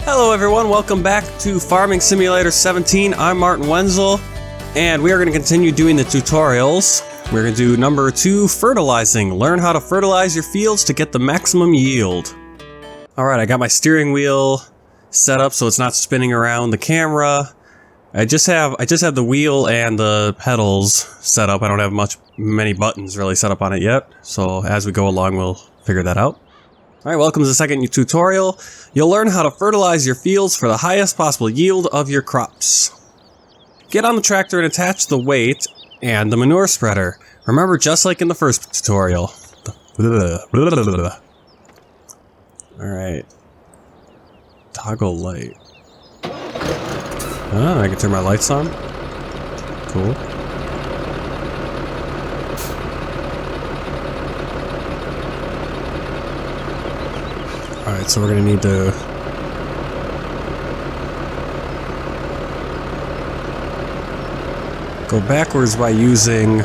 Hello everyone, welcome back to Farming Simulator 17. I'm Martin Wenzel, and we are going to continue doing the tutorials. We're going to do number 2, fertilizing. Learn how to fertilize your fields to get the maximum yield. Alright, I got my steering wheel set up so it's not spinning around the camera. I just have the wheel and the pedals set up. I don't have many buttons really set up on it yet, so as we go along we'll figure that out. Alright, welcome to the second tutorial. You'll learn how to fertilize your fields for the highest possible yield of your crops. Get on the tractor and attach the weight and the manure spreader. Remember, just like in the first tutorial. Alright. Toggle light. Ah, I can turn my lights on. Cool. Alright, so we're gonna need to go backwards by using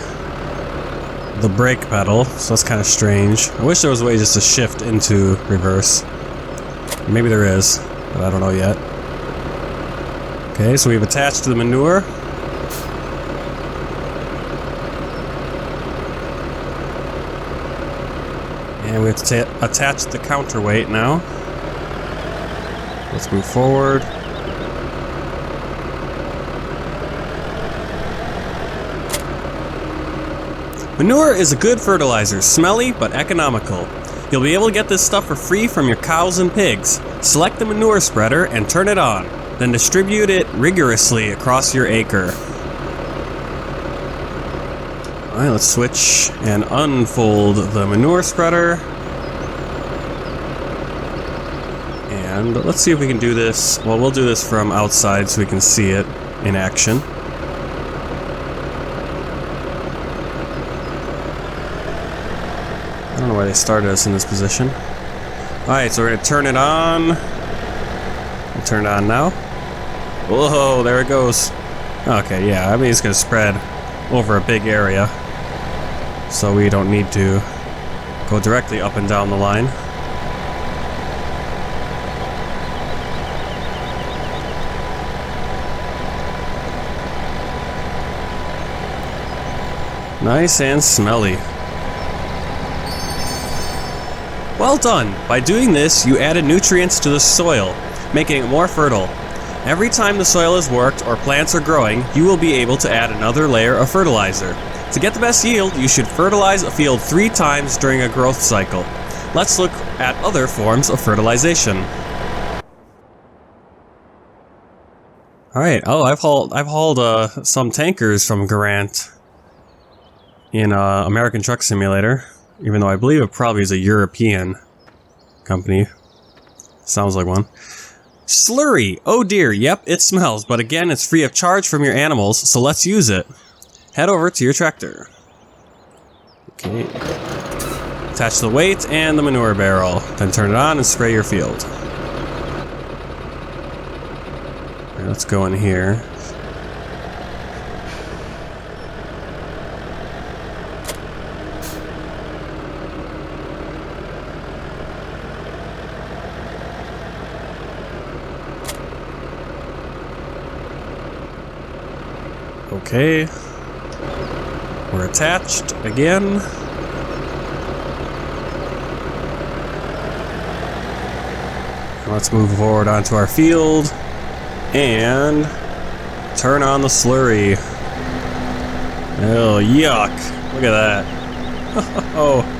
the brake pedal, so that's kind of strange. I wish there was a way just to shift into reverse. Maybe there is, but I don't know yet. Okay, so we've attached the manure. And we have to attach the counterweight now. Let's move forward. Manure is a good fertilizer, smelly but economical. You'll be able to get this stuff for free from your cows and pigs. Select the manure spreader and turn it on, then distribute it rigorously across your acre. Alright, let's switch and unfold the manure spreader. And let's see if we can do this. Well, we'll do this from outside so we can see it in action. I don't know why they started us in this position. Alright, so we're going to turn it on. We'll turn it on now. Whoa, there it goes. Okay, yeah, I mean it's going to spread over a big area. So we don't need to go directly up and down the line. Nice and smelly. Well done! By doing this, you added nutrients to the soil, making it more fertile. Every time the soil is worked or plants are growing, you will be able to add another layer of fertilizer. To get the best yield, you should fertilize a field 3 times during a growth cycle. Let's look at other forms of fertilization. Alright, oh, I've hauled some tankers from Garant in American Truck Simulator, even though I believe it probably is a European company. Sounds like one. Slurry! Oh dear, yep, it smells, but again, it's free of charge from your animals, so let's use it. Head over to your tractor. Okay. Attach the weight and the manure barrel, then turn it on and spray your field. Okay, let's go in here. Okay, we're attached again. Let's move forward onto our field and turn on the slurry. Oh, yuck. Look at that. Oh.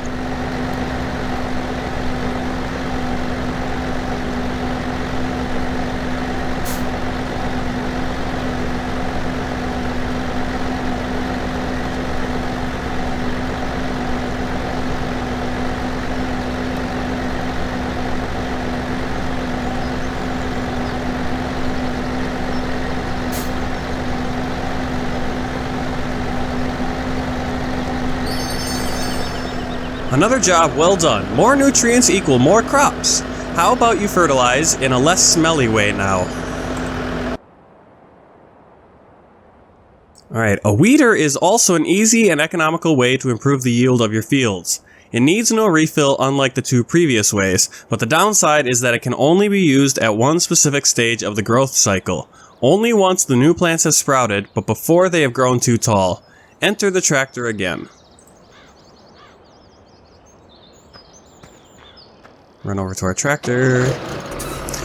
Another job well done. More nutrients equal more crops. How about you fertilize in a less smelly way now? Alright, a weeder is also an easy and economical way to improve the yield of your fields. It needs no refill unlike the two previous ways, but the downside is that it can only be used at one specific stage of the growth cycle. Only once the new plants have sprouted, but before they have grown too tall. Enter the tractor again. Run over to our tractor.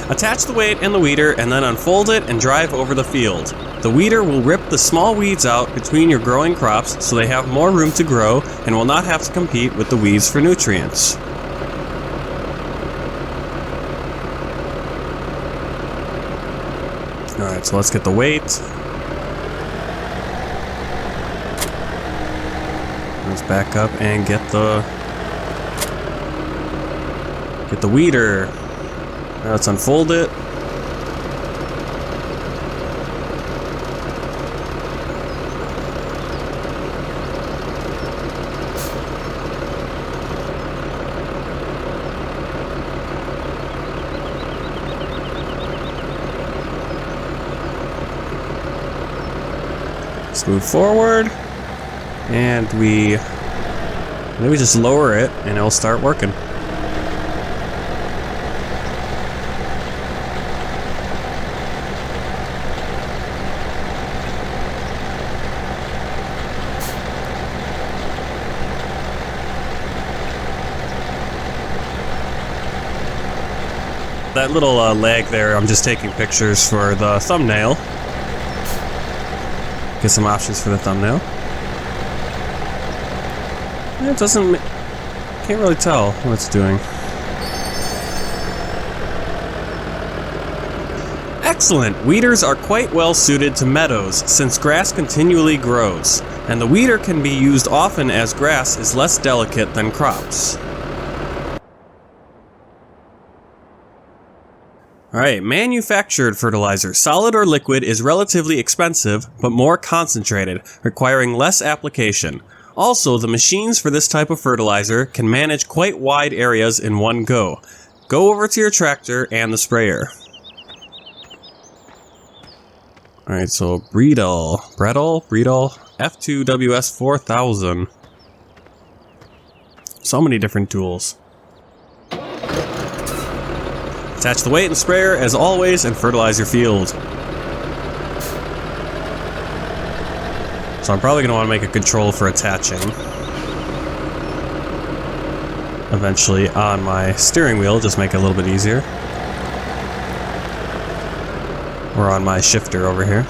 Attach the weight and the weeder and then unfold it and drive over the field. The weeder will rip the small weeds out between your growing crops so they have more room to grow and will not have to compete with the weeds for nutrients. Alright, so let's get the weight. Let's back up and get the weeder. Now let's unfold it. Let's move forward, and then we just lower it and it'll start working. That little lag there, I'm just taking pictures for the thumbnail. Get some options for the thumbnail. It doesn't... can't really tell what it's doing. Excellent! Weeders are quite well suited to meadows since grass continually grows, and the weeder can be used often as grass is less delicate than crops. Alright, manufactured fertilizer, solid or liquid, is relatively expensive, but more concentrated, requiring less application. Also, the machines for this type of fertilizer can manage quite wide areas in one go. Go over to your tractor and the sprayer. Alright, so Bredal, F2WS 4000. So many different tools. Attach the weight and sprayer as always and fertilize your field. So I'm probably going to want to make a control for attaching. Eventually on my steering wheel, just make it a little bit easier. Or on my shifter over here.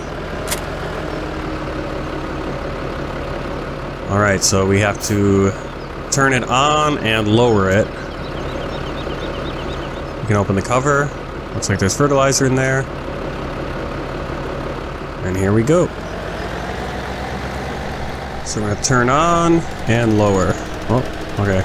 Alright, so we have to turn it on and lower it. You can open the cover. Looks like there's fertilizer in there. And here we go. So we're going to turn on and lower. Oh, okay.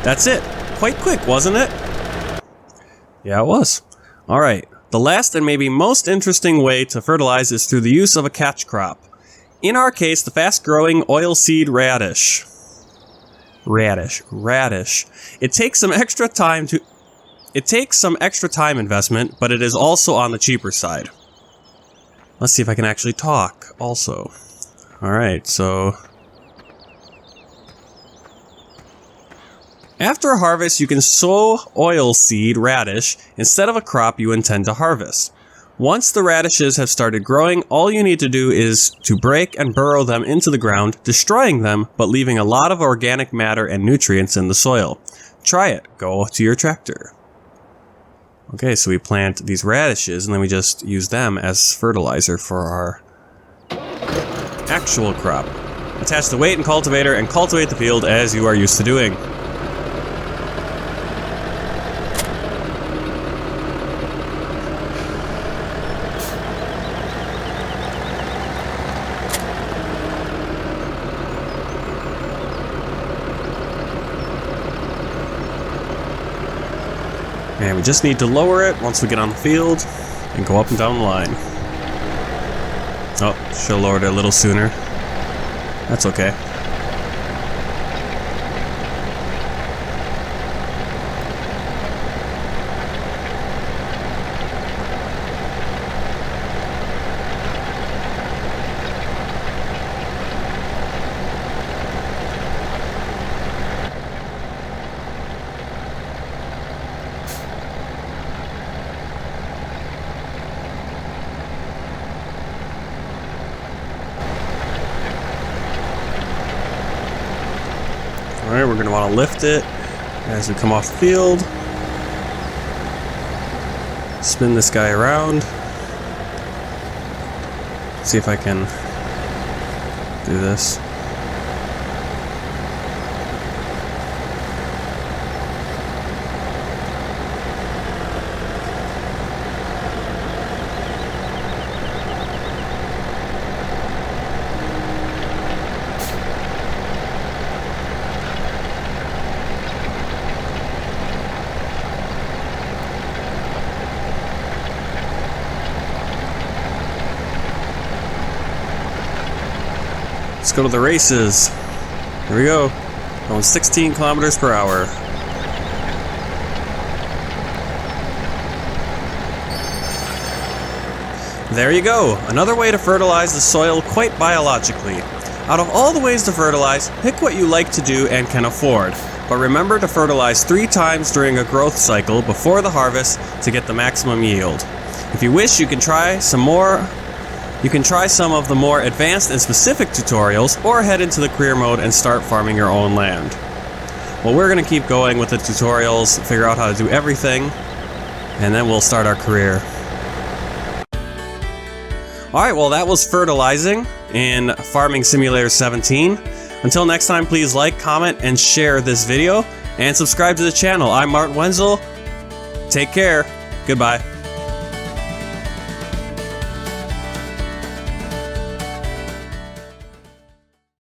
That's it. Quite quick, wasn't it? Yeah, it was. Alright, the last and maybe most interesting way to fertilize is through the use of a catch crop. In our case, the fast-growing oilseed radish. Radish. It takes some extra time investment, but it is also on the cheaper side. Let's see if I can actually talk also. Alright, so... After a harvest, you can sow oilseed radish instead of a crop you intend to harvest. Once the radishes have started growing, all you need to do is to break and burrow them into the ground, destroying them, but leaving a lot of organic matter and nutrients in the soil. Try it. Go to your tractor. Okay, so we plant these radishes and then we just use them as fertilizer for our actual crop. Attach the weight and cultivator and cultivate the field as you are used to doing. And we just need to lower it once we get on the field and go up and down the line. Oh, should have lowered it a little sooner. That's okay. Alright, we're going to want to lift it as we come off the field. Spin this guy around. See if I can do this. Let's go to the races. Here we go. Going 16 kilometers per hour. There you go. Another way to fertilize the soil quite biologically. Out of all the ways to fertilize, pick what you like to do and can afford. But remember to fertilize 3 times during a growth cycle before the harvest to get the maximum yield. If you wish, you can try some of the more advanced and specific tutorials, or head into the career mode and start farming your own land. Well, we're going to keep going with the tutorials, figure out how to do everything, and then we'll start our career. Alright, well that was fertilizing in Farming Simulator 17. Until next time, please like, comment, and share this video, and subscribe to the channel. I'm Martin Wenzel. Take care. Goodbye.